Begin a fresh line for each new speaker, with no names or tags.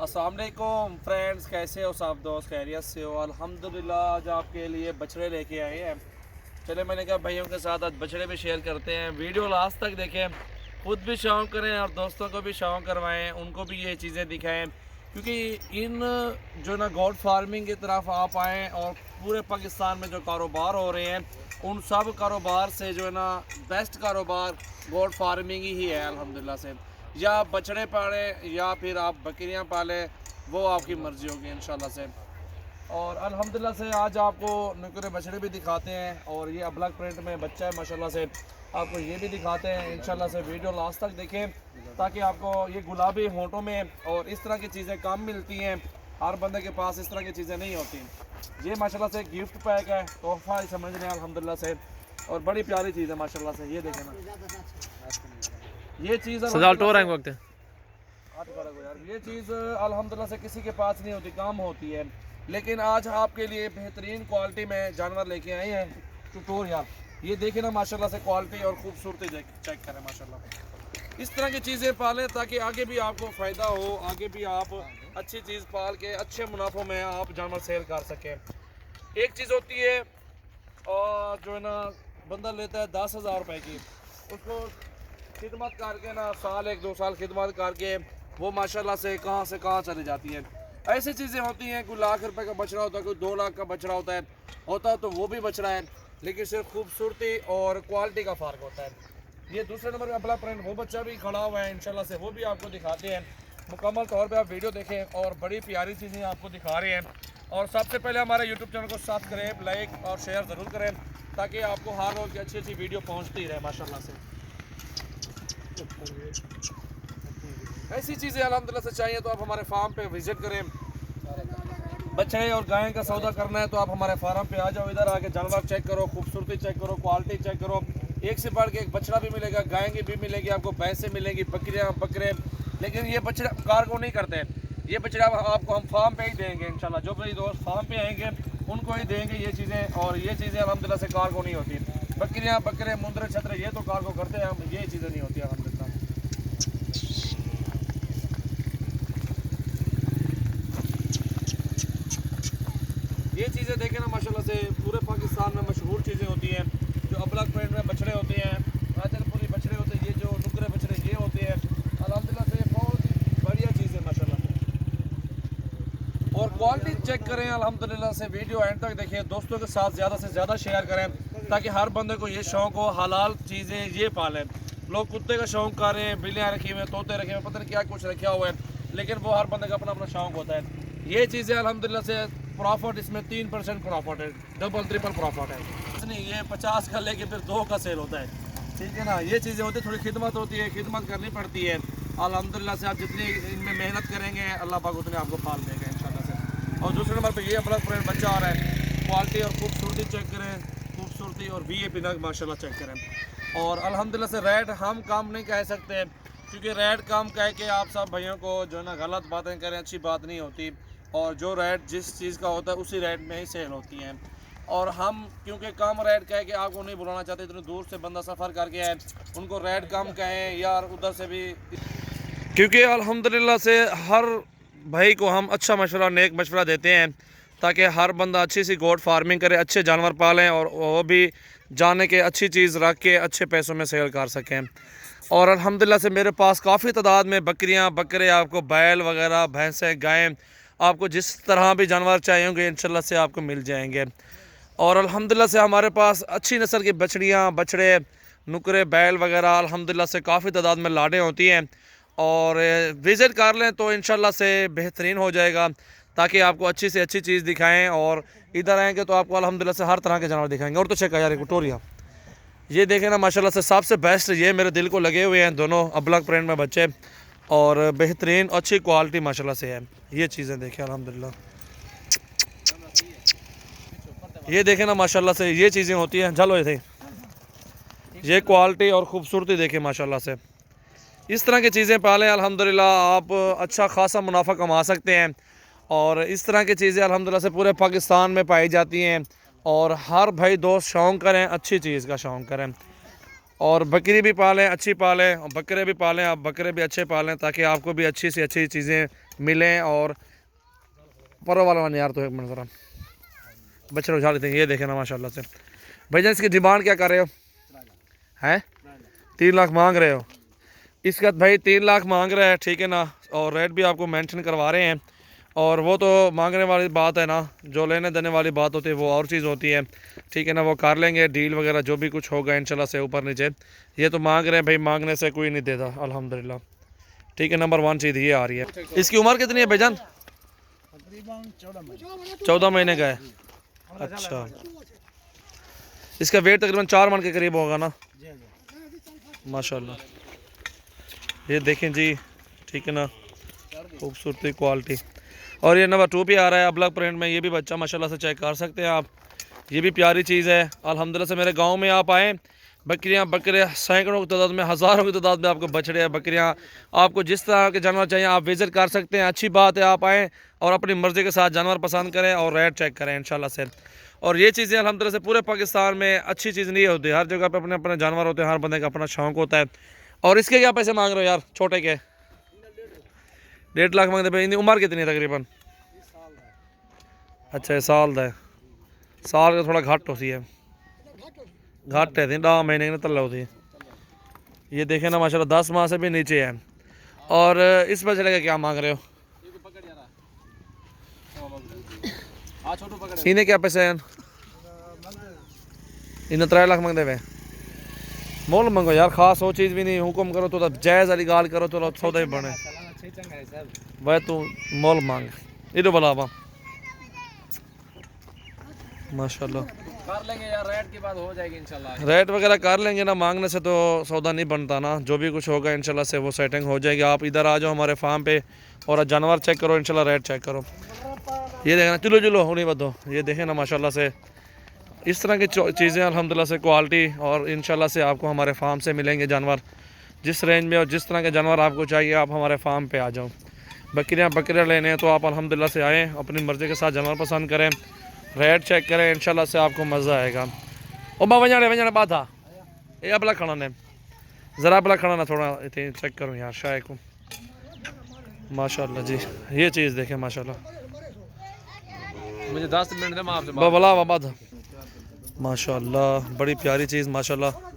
अस्सलाम वालेकुम फ्रेंड्स, कैसे हो सब दोस्त? खैरियत से हो? अल्हम्दुलिल्लाह। आज आपके लिए बछड़े लेके आए हैं। चले, मैंने कहा भाइयों के साथ आज बछड़े भी शेयर करते हैं। वीडियो लास्ट तक देखें, खुद भी शौक़ करें और दोस्तों को भी शौक़ करवाएं, उनको भी ये चीज़ें दिखाएं। क्योंकि इन जो ना गोट फार्मिंग की तरफ आप आएँ और पूरे पाकिस्तान में जो कारोबार हो रहे हैं, उन सब कारोबार से जो है ना बेस्ट कारोबार गोट फार्मिंग ही है अल्हम्दुलिल्लाह से। या आप बछड़े पालें या फिर आप बकरियां पालें, वो आपकी मर्ज़ी होगी इंशाल्लाह से। और अल्हम्दुलिल्लाह से आज आपको नुकरे बछड़े भी दिखाते हैं और ये अबलग प्रिंट में बच्चा है माशाल्लाह से, आपको ये भी दिखाते हैं इंशाल्लाह से। वीडियो लास्ट तक देखें ताकि आपको ये गुलाबी होंठों में और इस तरह की चीज़ें कम मिलती हैं। हर बंदे के पास इस तरह की चीज़ें नहीं होती। ये माशाल्लाह से गिफ्ट पैक है, तोहफ़ा समझ लें अल्हम्दुलिल्लाह से, और बड़ी प्यारी चीज़ है माशाल्लाह से। ये देखें ना, ये चीज़
वक्त है।
ये चीज़ अल्हम्दुलिल्लाह से किसी के पास नहीं होती, काम होती है। लेकिन आज आपके लिए बेहतरीन क्वालिटी में जानवर लेके आए हैं ट्यूटोरियल। ये देखें ना माशाल्लाह से, क्वालिटी और खूबसूरती चेक करें माशाल्लाह। इस तरह की चीज़ें पालें ताकि आगे भी आपको फ़ायदा हो, आगे भी आप अच्छी चीज़ पाल के अच्छे मुनाफों में आप जानवर सेल कर सकें। एक चीज़ होती है और जो है ना बंदा लेता है 10,000 रुपये की, उसको खिदमत करके ना साल 1-2 साल खिदमत करके वो माशाल्लाह से कहाँ चली जाती है। ऐसी चीज़ें होती हैं, कोई लाख रुपए का बछड़ा होता है, कोई 2 लाख का बछड़ा होता है तो वो भी बछड़ा है, लेकिन सिर्फ खूबसूरती और क्वालिटी का फ़र्क होता है। ये दूसरे नंबर पे अपना फ्रेंड वो बच्चा भी खड़ा हुआ है इंशाल्लाह से, वो भी आपको दिखाते हैं। मुकम्मल तौर पे आप वीडियो देखें और बड़ी प्यारी चीज़ें आपको दिखा रहे हैं। और सबसे पहले हमारे यूट्यूब चैनल को सब्सक्राइब, लाइक और शेयर ज़रूर करें ताकि आपको हर रोज़ की अच्छी अच्छी वीडियो पहुँचती रहे माशाल्लाह से। ऐसी चीज़ें अल्हम्दुलिल्लाह से चाहिए तो आप हमारे फार्म पे विज़िट करें। बछड़े और गाय का सौदा करना है तो आप हमारे फार्म पे आ जाओ, इधर आके जानवर चेक करो, खूबसूरती चेक करो, क्वालिटी चेक करो। एक से बढ़ के एक बछड़ा भी मिलेगा, गाय की भी मिलेगी, आपको भैंसें मिलेंगी, बकरियाँ बकरे। लेकिन ये बछड़ा कार्गो नहीं करते हैं, ये बछड़ा आपको हम फार्म पे ही देंगे इंशाल्लाह। जो मेरी दोस्त फार्म पे आएंगे उनको ही देंगे ये चीज़ें, और ये चीज़ें अल्हम्दुलिल्लाह से कार्गो नहीं होती। बकरियाँ बकरे मुंदरे छतरे ये तो कार्गो करते हैं, हम ये चीज़ें नहीं होती अल्हम्दुलिल्लाह। ये चीज़ें देखें ना माशाल्लाह से, पूरे पाकिस्तान में मशहूर चीज़ें होती हैं। जो अबलग प्रिंट में बछड़े होते हैं, राजनपुरी बछड़े होते हैं, ये जो नुकरे बछड़े ये होते हैं अल्हम्दुलिल्लाह से, बहुत ही बढ़िया चीज़ है माशाल्लाह। और क्वालिटी चेक करें अल्हम्दुलिल्लाह से। वीडियो एंड तक देखें, दोस्तों के साथ ज़्यादा से ज़्यादा शेयर करें ताकि हर बंदे को ये शौक़ हो, हलाल चीज़ें ये पालें। लोग कुत्ते का शौक़ कर रहे हैं, बिल्लियाँ रखी हुई हैं, तोते रखे हुए, पता नहीं क्या कुछ रखा हुआ है, लेकिन वो हर बंदे का अपना अपना शौक़ होता है। ये चीज़ें अल्हम्दुलिल्लाह से प्रॉफिट, इसमें 3% प्रॉफिट है, डबल ट्रिपल प्रॉफिट है। नहीं, ये 50 का लेके फिर 2 का सेल होता है, ठीक है ना। ये चीज़ें होती है, थोड़ी खिदमत होती है, खिदमत करनी पड़ती है। अल्हम्दुलिल्लाह से आप जितनी इनमें मेहनत करेंगे अल्लाह पाक उतने आपको पाल देगा इंशाल्लाह से। और दूसरे नंबर पे ये अपलग प्रिंट बच्चा आ रहा है, क्वालिटी और खूबसूरती चेक करें, खूबसूरती और VIP नग माशाल्लाह चेक करें। और अल्हम्दुलिल्लाह से रेट हम कम नहीं कह सकते, क्योंकि रेट कम कह के आप सब भाइयों को जो है ना गलत बातें करें, अच्छी बात नहीं होती। और जो रेट जिस चीज़ का होता है उसी रेट में ही सेल होती हैं। और हम क्योंकि कम रेट कह के आपको नहीं बुलाना चाहते, इतनी दूर से बंदा सफ़र करके आए, उनको रेट कम कहें यार उधर से भी, क्योंकि अल्हम्दुलिल्लाह से हर भाई को हम अच्छा मशवरा, नेक मशवरा देते हैं ताकि हर बंदा अच्छी सी गोट फार्मिंग करे, अच्छे जानवर पालें और वो भी जाने के अच्छी चीज़ रख के अच्छे पैसों में सेल कर सकें। और अल्हम्दुलिल्लाह से मेरे पास काफ़ी तादाद में बकरियां बकरे, आपको बैल वगैरह, भैंसें, गायें, आपको जिस तरह भी जानवर चाहिए होंगे इंशाल्लाह से आपको मिल जाएंगे। और अल्हम्दुलिल्लाह से हमारे पास अच्छी नस्ल की बछड़ियाँ, बछड़े, नुकरे, बैल वगैरह अल्हम्दुलिल्लाह से काफ़ी तादाद में लाडें होती हैं। और विज़िट कर लें तो इंशाल्लाह से बेहतरीन हो जाएगा, ताकि आपको अच्छी से अच्छी चीज़ दिखाएं। और इधर आएंगे तो आपको अल्हम्दुलिल्लाह से हर तरह के जानवर दिखाएंगे। और तो चेक यार टोरिया, ये देखें ना माशाल्लाह से, सबसे बेस्ट ये मेरे दिल को लगे हुए हैं दोनों अबलग प्रिंट में बच्चे, और बेहतरीन अच्छी क्वालिटी माशाल्लाह से है। ये चीज़ें देखें अल्हम्दुलिल्लाह, ये देखें ना माशाल्लाह से, ये चीज़ें होती हैं। चलो ये ये क्वालिटी और ख़ूबसूरती देखें माशाल्लाह से। इस तरह की चीज़ें पालें, अल्हम्दुलिल्लाह आप अच्छा खासा मुनाफा कमा सकते हैं। और इस तरह की चीज़ें अल्हम्दुलिल्लाह से पूरे पाकिस्तान में पाई जाती हैं। और हर भाई दोस्त शौक़ करें, अच्छी चीज़ का शौक़ करें। और बकरी भी पालें, अच्छी पालें, और बकरे भी पालें, आप बकरे भी अच्छे पालें ताकि आपको भी अच्छी से अच्छी चीज़ें मिलें। और परो वाला मन यार तो एक मिनट ज़रा बच्चे उठा लेते हैं। ये देखें ना माशाल्लाह से भाईजान, इसकी डिमांड क्या कर रहे हो? हैं 3 लाख मांग रहे हो? इसका भाई 3 लाख मांग रहा है, ठीक है ना। और रेट भी आपको मेंशन करवा रहे हैं। और वो तो मांगने वाली बात है ना, जो लेने देने वाली बात होती है वो और चीज़ होती है, ठीक है ना। वो कर लेंगे डील वगैरह जो भी कुछ होगा इंशाल्लाह से ऊपर नीचे। ये तो मांग रहे हैं भाई, मांगने से कोई नहीं देता अल्हम्दुलिल्लाह, ठीक है। नंबर 1 चीज़ ये आ रही है। इसकी उम्र कितनी है भाईजान? 14 महीने का है। अच्छा, इसका वेट तकरीबन 4 मन के करीब होगा ना माशाल्लाह। ये देखें जी, ठीक है ना, खूबसूरती क्वालिटी। और ये नंबर 2 पे आ रहा है अबलग प्रिंट में। ये भी बच्चा माशाल्लाह से चेक कर सकते हैं आप। ये भी प्यारी चीज़ है अल्हम्दुलिल्लाह से। मेरे गांव में आप आएँ, बकरियां बकरे सैकड़ों की तादाद में, हज़ारों की तादाद में आपको बछड़े बकरियां, आपको जिस तरह के जानवर चाहिए आप विज़िट कर सकते हैं। अच्छी बात है, आप आएँ और अपनी मर्ज़ी के साथ जानवर पसंद करें और रेट चेक करें इंशाल्लाह से। और ये चीज़ें अल्हम्दुलिल्लाह से पूरे पाकिस्तान में अच्छी चीज़ नहीं होती, हर जगह पे अपने अपने जानवर होते हैं, हर बंदे का अपना शौक़ होता है। और इसके क्या पैसे मांग रहे हो यार छोटे के? 1.5 लाख मांगते भाई। इनकी उम्र कितनी है तकरीबन? अच्छा, साल का है। साल का थोड़ा घट होती है, घट है 10 महीने की तला होती है। ये देखें ना माशाल्लाह 10 माह से भी नीचे है। और इस बछड़े का क्या मांग रहे हो? इन्हें क्या पैसे हैं? इन्हें 3 लाख मांगते हुए। मोल मंगो यार, खास वो चीज़ भी नहीं, हुक्म करो तो जायज़ वाली गाल करो तो सौदा ही बने भाई। तू मोल मांग इधर बुलावा माशाल्लाह।
कर लेंगे यार, रेट की बात हो जाएगी इंशाल्लाह।
रेट वगैरह कर लेंगे ना, मांगने से तो सौदा नहीं बनता ना। जो भी कुछ होगा इंशाल्लाह से वो सेटिंग हो जाएगी। आप इधर आ जाओ हमारे फार्म पे और जानवर चेक करो इंशाल्लाह, रेट चेक करो। ये देखना, चलो चलो उन्हीं बतो। ये देखें ना माशाल्लाह से इस तरह की चीज़ें अल्हम्दुलिल्लाह से क्वालिटी। और इंशाल्लाह से आपको हमारे फार्म से मिलेंगे जानवर जिस रेंज में, और जिस तरह के जानवर आपको चाहिए आप हमारे फार्म पे आ जाओ। बकरियाँ लेने हैं तो आप अल्हम्दुलिल्लाह से आएँ, अपनी मर्ज़ी के साथ जानवर पसंद करें, रेट चेक करें, इंशाल्लाह से आपको मज़ा आएगा। ओ बा वंजाने बात था ये अपना खाना ने ज़रा अपना खाना ना थोड़ा इतने चेक करूँ यार शायद को माशाल्लाह जी। ये चीज़ देखें माशाल्लाह,
मुझे 10 मिनट में आपसे
बला बाबा था माशाल्लाह, बड़ी प्यारी चीज़ माशाल्लाह।